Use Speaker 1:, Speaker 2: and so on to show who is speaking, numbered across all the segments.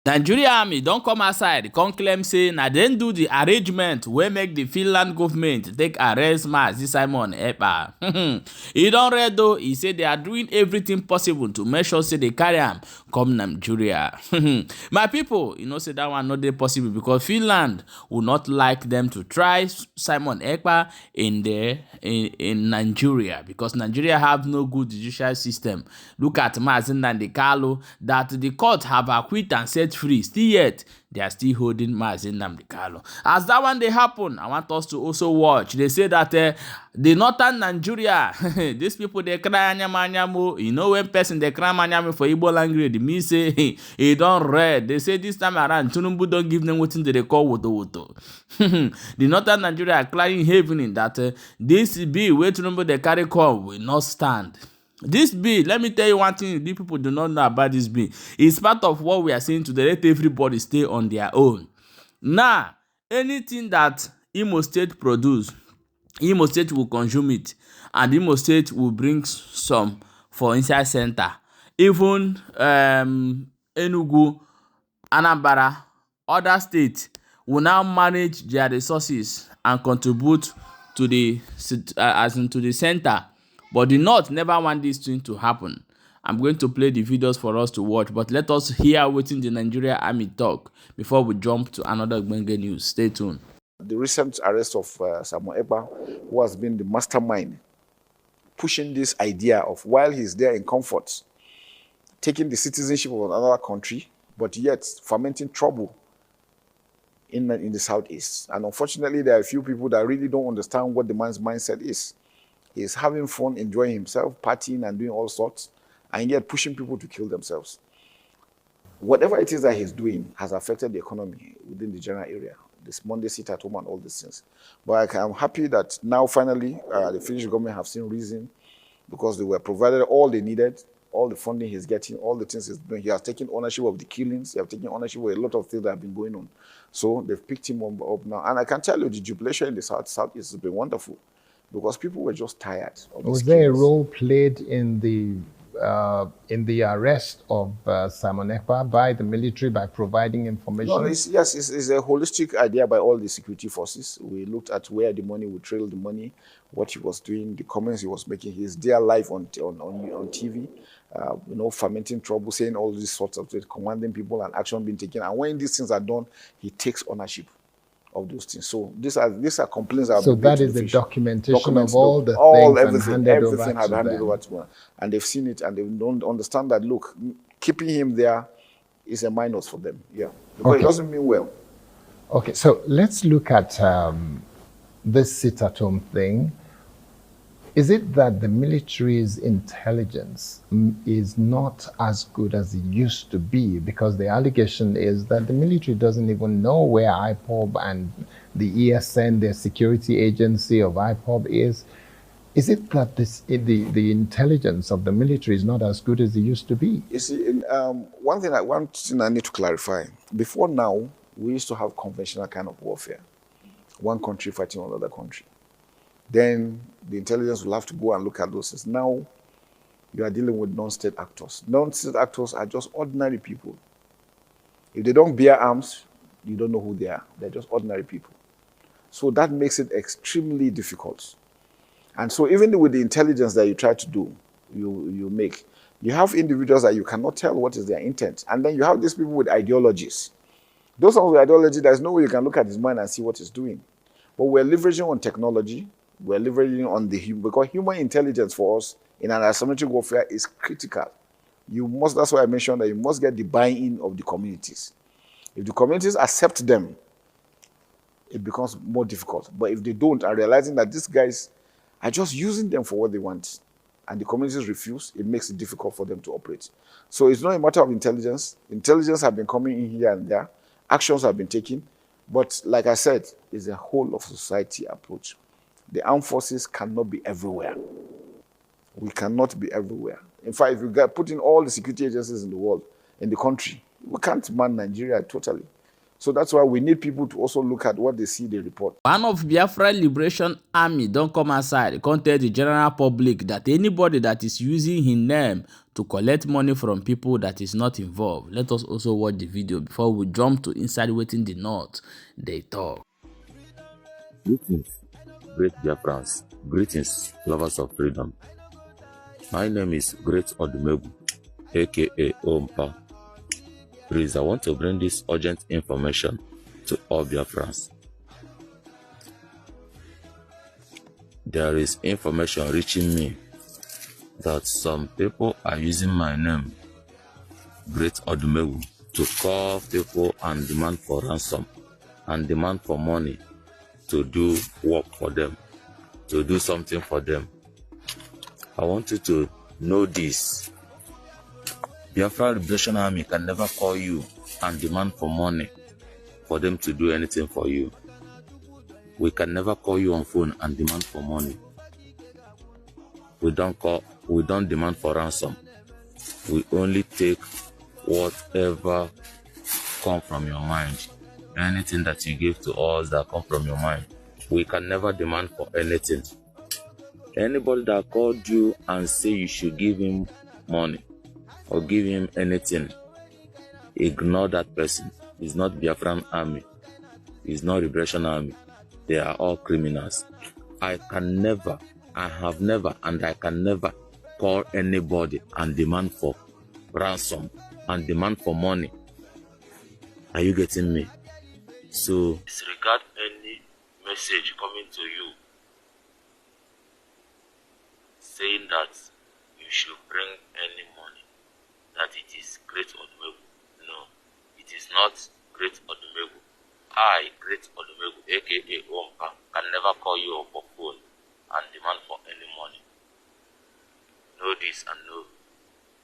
Speaker 1: Nigeria army don come outside come claim say na dem do the arrangement wey make the Finland government take arrest Mazi Simon Ekpa. E don red though. E say they are doing everything possible to make sure say they carry am come Nigeria. My people, you know say that one no dey possible because Finland would not like them to try Simon Ekpa in Nigeria because Nigeria have no good judicial system. Look at Mazi Nnamdi that the court have acquitted and set free. Still yet they are still holding Mazi Nnamdi. As that one dey happen, I want us to also watch. They say that the northern Nigeria, these people they cry anyamo. You know when person they cry anyamo for Igbo language, it means say he don't read. They say this time around Tinubu don't give them what they call woto. The northern Nigeria are crying heavily that this bill wey Tinubu they carry come will not stand. This bill, let me tell you one thing the people do not know about this bill. It's part of what we are saying today. Let everybody stay on their own. Now, anything that Imo State produce, Imo State will consume it, and Imo State will bring some for inside center. Even Enugu, Anambra, other states will now manage their resources and contribute to the to the center. But the North never want this thing to happen. I'm going to play the videos for us to watch, but let us hear what the Nigeria Army talk before we jump to another Gbenge news. Stay tuned.
Speaker 2: The recent arrest of Samuel Ekpa, who has been the mastermind pushing this idea of while he's there in comfort, taking the citizenship of another country, but yet fomenting trouble in the Southeast. And unfortunately, there are a few people that really don't understand what the man's mindset is. He's having fun, enjoying himself, partying and doing all sorts, and yet pushing people to kill themselves. Whatever it is that he's doing has affected the economy within the general area. This Monday sit at home and all these things. But I'm happy that now finally the Finnish government have seen reason because they were provided all they needed, all the funding he's getting, all the things he's doing. He has taken ownership of the killings. He has taken ownership of a lot of things that have been going on. So they've picked him up now. And I can tell you the jubilation in the Southeast has been wonderful because people were just tired of
Speaker 3: Was there a role played in the arrest of Simon Ekpa by the military by providing information?
Speaker 2: No, it's a holistic idea by all the security forces. We looked at where the money, we trailed the money, what he was doing, the comments he was making. He's there live on TV, you know, fomenting trouble, saying all these sorts of things, commanding people and action being taken. And when these things are done, he takes ownership of those things. So these are complaints that
Speaker 3: so that is the documentation of all the things
Speaker 2: everything had handed over to them. And they've seen it and they don't understand that, look, keeping him there is a minus for them. Yeah. Because it doesn't mean well.
Speaker 3: Okay, so let's look at this sit-at-home thing. Is it that the military's intelligence is not as good as it used to be? Because the allegation is that the military doesn't even know where IPOB and the ESN, their security agency of IPOB is. Is it that the intelligence of the military is not as good as it used to be?
Speaker 2: You see, one thing I need to clarify. Before now, we used to have conventional kind of warfare. One country fighting another country. Then the intelligence will have to go and look at those things. Now, you are dealing with non-state actors. Non-state actors are just ordinary people. If they don't bear arms, you don't know who they are. They're just ordinary people. So that makes it extremely difficult. And so even with the intelligence that you try to do, you have individuals that you cannot tell what is their intent. And then you have these people with ideologies. Those ones with ideology, there's no way you can look at his mind and see what he's doing. But we're leveraging on technology. We're leveraging on because human intelligence for us in an asymmetric warfare is critical. That's why I mentioned that you must get the buy-in of the communities. If the communities accept them, it becomes more difficult. But if they don't, and realizing that these guys are just using them for what they want, and the communities refuse, it makes it difficult for them to operate. So it's not a matter of intelligence. Intelligence have been coming in here and there. Actions have been taken. But like I said, it's a whole of society approach. The armed forces cannot be everywhere. We cannot be everywhere. In fact, if you put in all the security agencies in the world, in the country, we can't man Nigeria totally. So that's why we need people to also look at what they see, they report.
Speaker 1: One of Biafra Liberation Army don't come outside, come tell the general public that anybody that is using his name to collect money from people that is not involved. Let us also watch the video before we jump to inside waiting the north. They talk.
Speaker 4: Greetings, great Biafrans. Greetings, lovers of freedom. My name is Great Odumegu, aka Ompa. Please, I want to bring this urgent information to all Biafrans. There is information reaching me that some people are using my name, Great Odumegu, to call people and demand for ransom and demand for money to do work for them, to do something for them. I want you to know this. Biafra Liberation Army can never call you and demand for money for them to do anything for you. We can never call you on phone and demand for money. We don't demand for ransom. We only take whatever come from your mind. Anything that you give to us that come from your mind. We can never demand for anything. Anybody that called you and say you should give him money or give him anything, ignore that person. He's not Biafran Army. He's not Liberation Army. They are all criminals. I can never, I have never, and I can never call anybody and demand for ransom and demand for money. Are you getting me? So disregard any message coming to you saying that you should bring any money, that it is Great Odumegu. No, it is not Great Odumegu. I, Great Odumegu, aka Ompa, can never call you up for phone and demand for any money. Know this and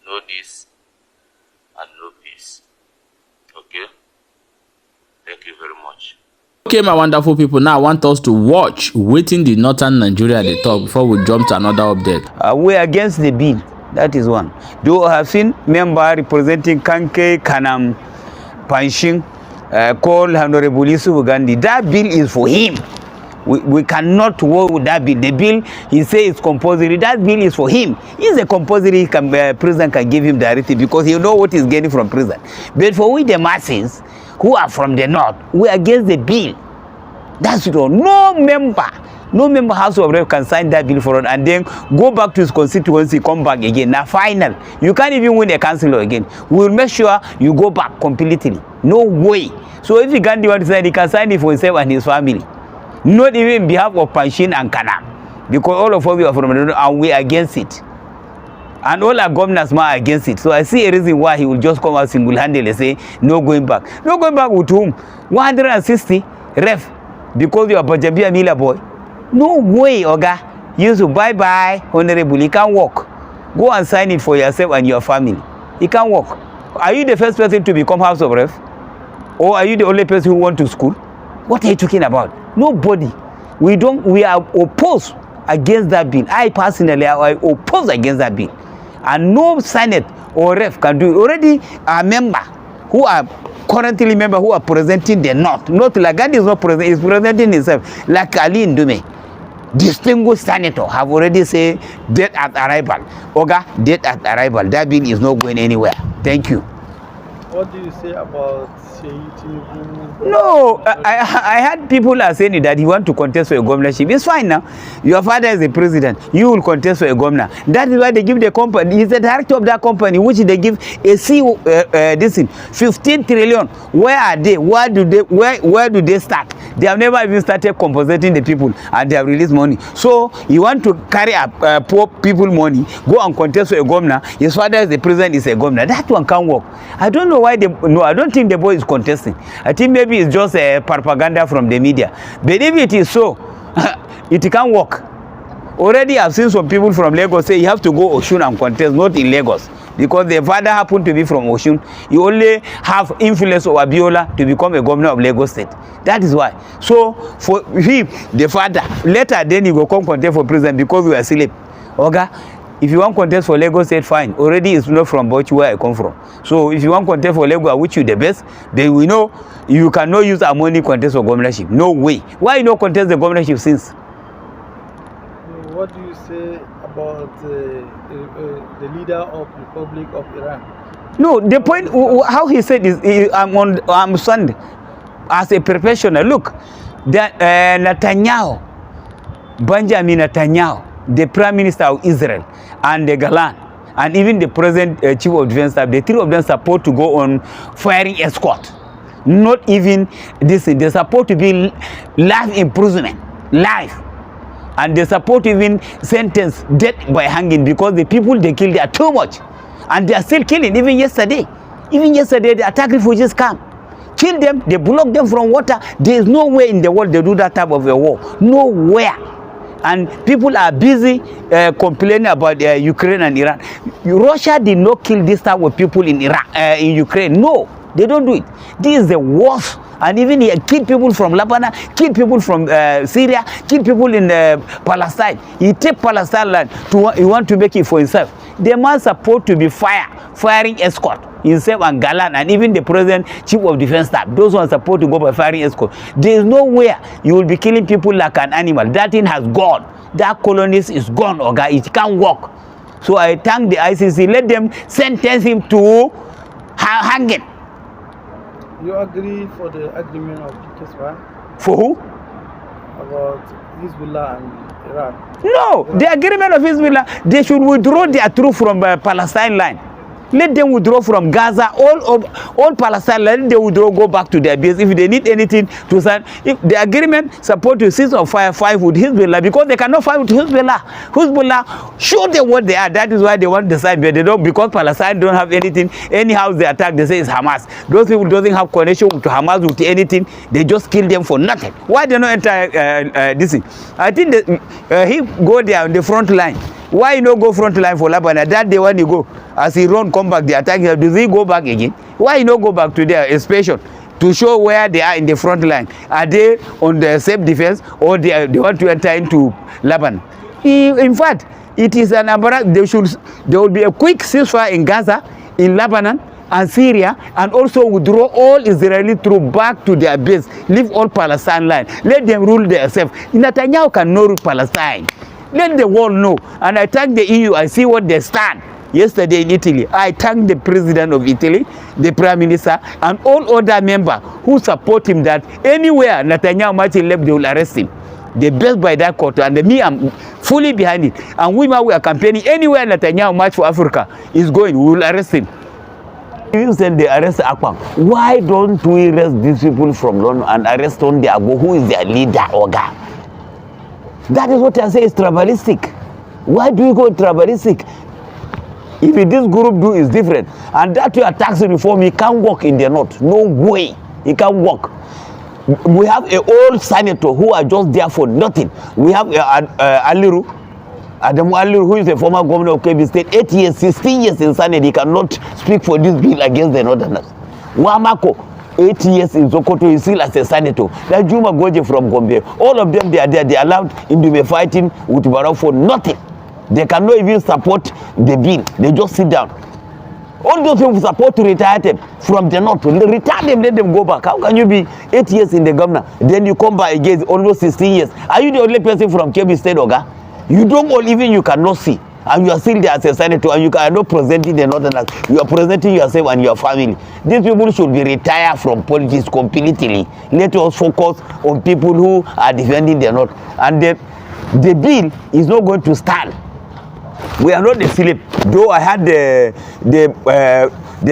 Speaker 4: know this and know peace. Okay? Thank you very much.
Speaker 1: Okay, my wonderful people, now I want us to watch waiting the northern Nigeria they talk before we jump to another update.
Speaker 5: We're against the bill. That is one. Though I have seen member representing Kanke, Kanam, Panshin, called Honorable Yusuf Gandhi. That bill is for him. We cannot work with that bill. The bill, he says it's compulsory. That bill is for him. He's a compulsory, prison can give him directly because he know what he's getting from prison. But for we, the masses, who are from the north, we are against the bill. That's it all. No member House of Rep can sign that bill for us and then go back to his constituency, come back again. Now final, you can't even win a councillor again. We'll make sure you go back completely. No way. So if Gandhi wants to sign, he can sign it for himself and his family. Not even on behalf of Panshin and Kanam. Because all of us are from the north and we are against it. And all our governors are against it. So I see a reason why he will just come out single-handedly and say, no going back. No going back with whom? 160 ref. Because you are Bajabia Mila boy. No way, Oga. You should bye-bye, Honorable. You can't walk. Go and sign it for yourself and your family. You can't walk. Are you the first person to become House of Ref? Or are you the only person who went to school? What are you talking about? Nobody. We are opposed against that bill. I personally I oppose against that bill. And no Senate or Ref can do it. Already a member who are currently member who are presenting the North. Not like Gandhi is not presenting, is presenting himself. Like Ali Ndume, distinguished senator, have already said death at arrival. Oga, death at arrival. That bill is not going anywhere. Thank you.
Speaker 6: What do you say about
Speaker 5: No, I had people are saying that he want to contest for a governorship. It's fine now. Your father is the president. You will contest for a governor. That is why they give the company. He's the director of that company, which they give a CEO. This in 15 trillion. Where are they? Where do they start? They have never even started compensating the people, and they have released money. So you want to carry up poor people money, go and contest for a governor. His father is the president, is a governor. That one can't work. I don't know why they. No, I don't think the boy is contesting. I think maybe it's just a propaganda from the media. But if it is so, it can't work. Already I've seen some people from Lagos say you have to go Oshun and contest, not in Lagos. Because the father happened to be from Oshun. You only have influence over Abiola to become a governor of Lagos State. That is why. So for him, the father, later then he will come contest for president because we are asleep. Okay? If you want contest for Lagos State, fine. Already it's not from Bauchi where I come from. So if you want contest for Lagos, I wish you the best. Then we know you cannot use our money contest for governorship. No way. Why you not contest the governorship since?
Speaker 6: What do you say about the leader of Republic of Iran?
Speaker 5: No, the point how he said is I'm stunned as a professional. Look, that Netanyahu, Benjamin Netanyahu, the Prime Minister of Israel, and the Galan, and even the President Chief of Defense Staff, the three of them support to go on firing escort. Not even this, they're supposed to be life imprisonment, life. And they support even sentence death by hanging because the people they kill, they are too much. And they are still killing. Even yesterday, the attack refugees come. Kill them, they block them from water. There is nowhere in the world they do that type of a war. Nowhere. And people are busy complaining about Ukraine and Iran. Russia did not kill this type of people in in Ukraine. No, they don't do it. This is the worst. And even he kill people from Lebanon, kill people from Syria, kill people in Palestine. He take Palestine land he want to make it for himself. The man supposed to be firing escort himself and Galan and even the President Chief of Defense Staff. Those ones supposed to go by firing escort. There is nowhere you will be killing people like an animal. That thing has gone. That colonist is gone, Oga. It can't work. So I thank the ICC. Let them sentence him to hanging.
Speaker 6: You agree for the agreement of Ekpa?
Speaker 5: For who?
Speaker 6: About Hezbollah and Iran?
Speaker 5: No, the agreement of Hezbollah, they should withdraw their troops from Palestine line. Let them withdraw from Gaza, all Palestine, let them withdraw, go back to their base. If they need anything to sign, if the agreement support to cease of fire fight with Hezbollah, because they cannot fight with Hezbollah. Hezbollah, show them what they are. That is why they want to sign, but they don't, because Palestine don't have anything. Any house they attack, they say it's Hamas. Those people doesn't have connection to Hamas with anything. They just kill them for nothing. Why they not enter this thing? I think that he go there on the front line. Why you not go front line for Lebanon? That day when you go, as he run, come back, they attack him. Does he go back again? Why you not go back to their inspection to show where they are in the front line? Are they on the self-defense or they want to enter into Lebanon? In fact, it is an embarrassment. There will be a quick ceasefire in Gaza, in Lebanon, and Syria, and also withdraw all Israeli troops back to their base. Leave all Palestine line. Let them rule themselves. Netanyahu cannot rule Palestine. Let the world know. And I thank the EU. I see what they stand. Yesterday in Italy, I thank the President of Italy, the Prime Minister, and all other members who support him that anywhere Netanyahu might left, they will arrest him. They best by that quarter, and me, I'm fully behind it. And we are campaigning anywhere Netanyahu march for Africa is going, we will arrest him. You said they arrest Ekpa. Why don't we arrest these people from London and arrest on the Agbo, who is their leader, Oga? That is what I say is tribalistic. Why do you go tribalistic? If this group do is different, and that your tax reform, it can't work in the north. No way, it can't work. We have an old senator who are just there for nothing. We have Aliru, Adamu Aliru, who is a former governor of Kebbi State, 8 years, 16 years in Senate. He cannot speak for this bill against the northerners. Wamako, 8 years in Sokoto, he's still as a senator. That Juma Goje from Gombe, all of them, they are there. They allowed him to be fighting with Barrow for nothing. They cannot even support the bill. They just sit down. All those people support to retire them from the north. Retire them, let them go back. How can you be 8 years in the governor, then you come back again almost 16 years? Are you the only person from Kebbi State, Oga? You don't all even you cannot see. And you are still there as a senator, and you are not presenting the northerners. You are presenting yourself and your family. These people should be retired from politics completely. Let us focus on people who are defending the north. And the bill is not going to stand. We are not the Philip. Though I had the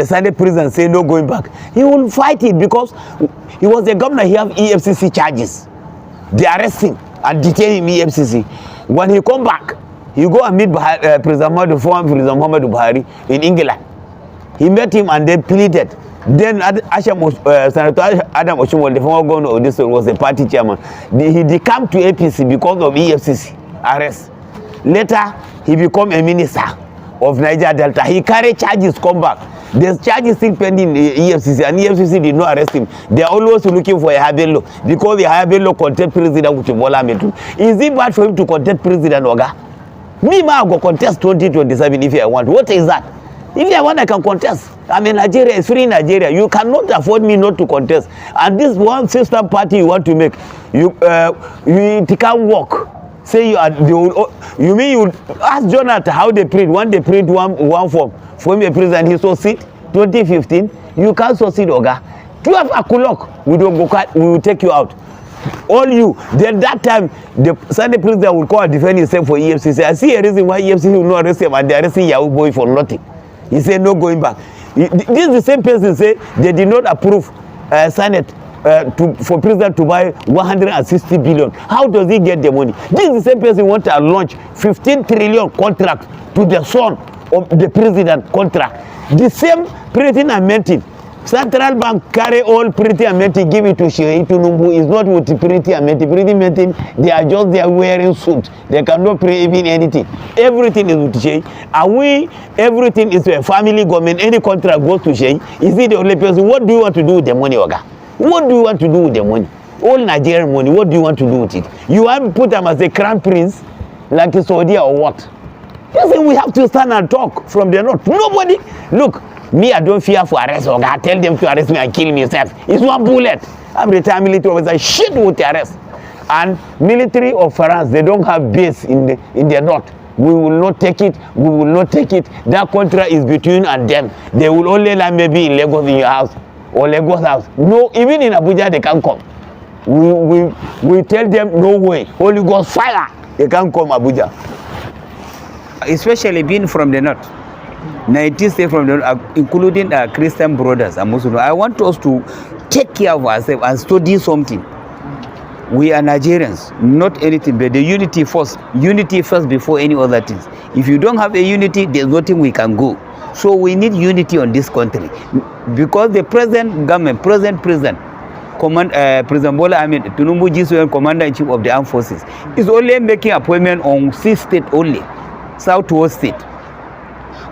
Speaker 5: Senate president say no going back, he will fight it because he was the governor. He have EFCC charges. They arrest him and detain him EFCC. When he come back, he go and meet President former President Muhammadu Buhari in England. He met him and they pleaded. Then Senator Adam Oshomole, the former governor of this was the party chairman. He came to APC because of EFCC arrest. Later, he became a minister of Niger Delta. He carried charges, come back. There's charges still pending in EFCC, and EFCC did not arrest him. They are always looking for a Habello because the Habello contest President Bola Ahmed. Is it bad for him to contest President, Oga? Me, I go contest 2027 if I want. What is that? If I want, I can contest. I mean, Nigeria is free Nigeria. You cannot afford me not to contest. And this one system party you want to make, it can't work. Say you mean you ask Jonathan how they print. When they print one form for me, president, he succeed. 2015, you can't succeed, Oga. 12 o'clock, we don't go. We will take you out. All you. Then that time, the Sunday president will call and defend himself for EFCC. I see a reason why EFCC will not arrest him, and they are arresting Yahoo boy for nothing. He said no going back. This is the same person say they did not approve Senate for president to buy 160 billion. How does he get the money? This is the same person want to launch 15 trillion contract to the son of the president contract. The same printing and minting. Central Bank carry all printing and minting, give it to Sheikh Tinubu. Is not with printing and minting. Printing and minting, they are just there wearing suit. They cannot pray even anything. Everything is with Sheikh. And we, everything is a family government. Any contract goes to Sheikh. Is he the only person? What do you want to do with the money, Oga? What do you want to do with the money? All Nigerian money, what do you want to do with it? You want to put them as a crown prince, like a Saudi or what? You see, we have to stand and talk from the north. Nobody, look, me, I don't fear for arrest, or I tell them to arrest me and kill myself. It's one bullet. I'm retired military officer. Shit with the arrest. And military of France, they don't have base in the north. We will not take it. We will not take it. That contract is between and them. They will only land maybe in Lagos in your house or Lagos house. No, even in Abuja they can't come. We tell them no way. Holy Ghost fire. They can't come Abuja. Especially being from the north. 19 states from the north, including Christian brothers and Muslims. I want us to take care of ourselves and study something. We are Nigerians, not anything but the unity first. Unity first before any other things. If you don't have a unity, there's nothing we can go. So we need unity on this country. Because the present government, President Bola Ahmed Tinubu G7, Commander-in-Chief of the Armed Forces, is only making appointment on 6 states only, Southwest state,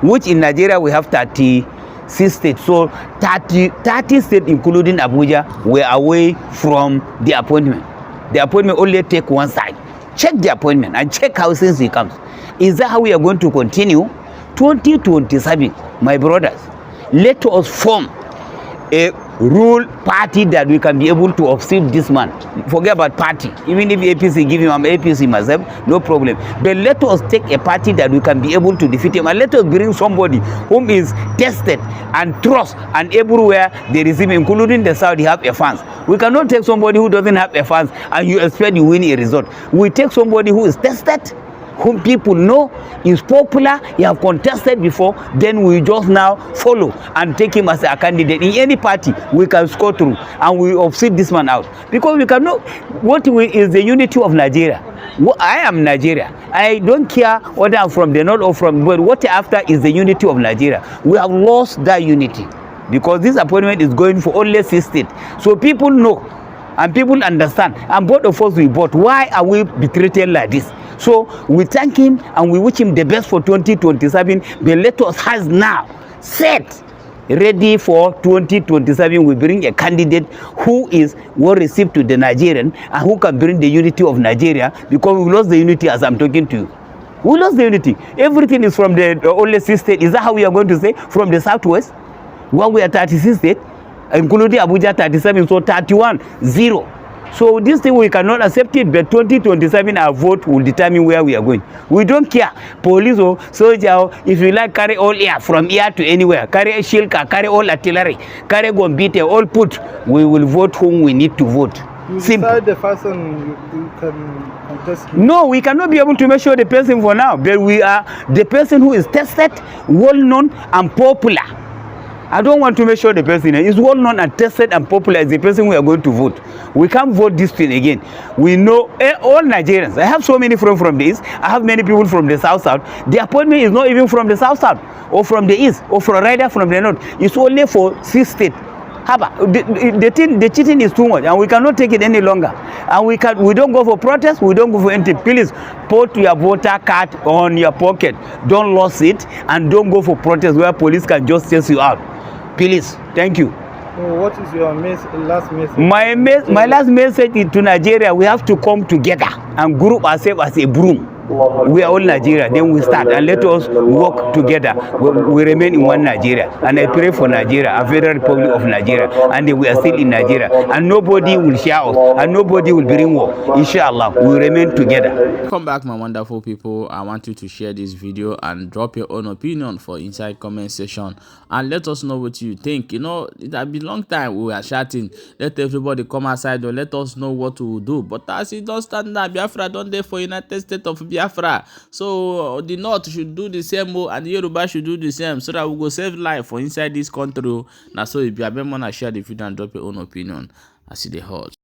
Speaker 5: which in Nigeria we have 36 states. So 30 states, including Abuja, were away from the appointment. The appointment only take one side. Check the appointment and check how since he comes. Is that how we are going to continue? 2027, my brothers, let us form a rule party that we can be able to offset this man. Forget about party. Even if APC give him, I'm APC myself, no problem. But let us take a party that we can be able to defeat him, and let us bring somebody whom is tested and trust, and everywhere they receive, including the South, they have a fans. We cannot take somebody who doesn't have a fans and you expect you win a result. We take somebody who is tested, whom people know is popular, he have contested before, then we just now follow and take him as a candidate. In any party, we can score through and we offset this man out. Because we cannot, is the unity of Nigeria. I am Nigeria. I don't care whether I'm from the north or from, but what after is the unity of Nigeria. We have lost that unity because this appointment is going for only 6 states. So people know and people understand, and both of us we vote. Why are we treated like this? So we thank him and we wish him the best for 2027. But let us have now set ready for 2027. We bring a candidate who is well received to the Nigerian and who can bring the unity of Nigeria, because we lost the unity as I'm talking to you. We lost the unity. Everything is from the only 6 states. Is that how we are going to say? From the southwest? Well, we are 36 states, including Abuja 37, so 31-0. So this thing we cannot accept it, but 2027 our vote will determine where we are going. We don't care, police or soldier, if you like carry all air, from here to anywhere, carry a shield car, carry all artillery, carry gombite, all put, we will vote whom we need to vote.
Speaker 6: You
Speaker 5: Simple.
Speaker 6: decide the person you can contest.
Speaker 5: No, we cannot be able to measure the person for now, but we are the person who is tested, well known and popular. I don't want to measure the person. It's well known and tested and popular as the person we are going to vote. We can't vote this thing again. We know all Nigerians. I have so many friends from the east. I have many people from the south. The appointment is not even from the south or from the east or from rather from the north. It's only for 6 states. The cheating is too much and we cannot take it any longer. And we don't go for protest, we don't go for anything. Please put your voter card on your pocket. Don't lose it and don't go for protest where police can just chase you out. Please, thank you.
Speaker 6: What is your last message?
Speaker 5: My last message is to Nigeria, we have to come together and group ourselves as a broom. we are all Nigeria. Then we start and let us work together. We remain in one Nigeria. And I pray for Nigeria, a Federal Republic of Nigeria. And we are still in Nigeria. And nobody will share us. And nobody will bring war. Inshallah, we remain together.
Speaker 1: Come back, my wonderful people. I want you to share this video and drop your own opinion for inside comment section. And let us know what you think. You know, it has been a long time we were chatting. Let everybody come outside or let us know what we will do. But as it don't stand now, Biafra don't there for United States of Biafra. So the North should do the same, and the Yoruba should do the same, so that we go save life for inside this country. Now, so if you have been share the video and drop your own opinion. I see the hot.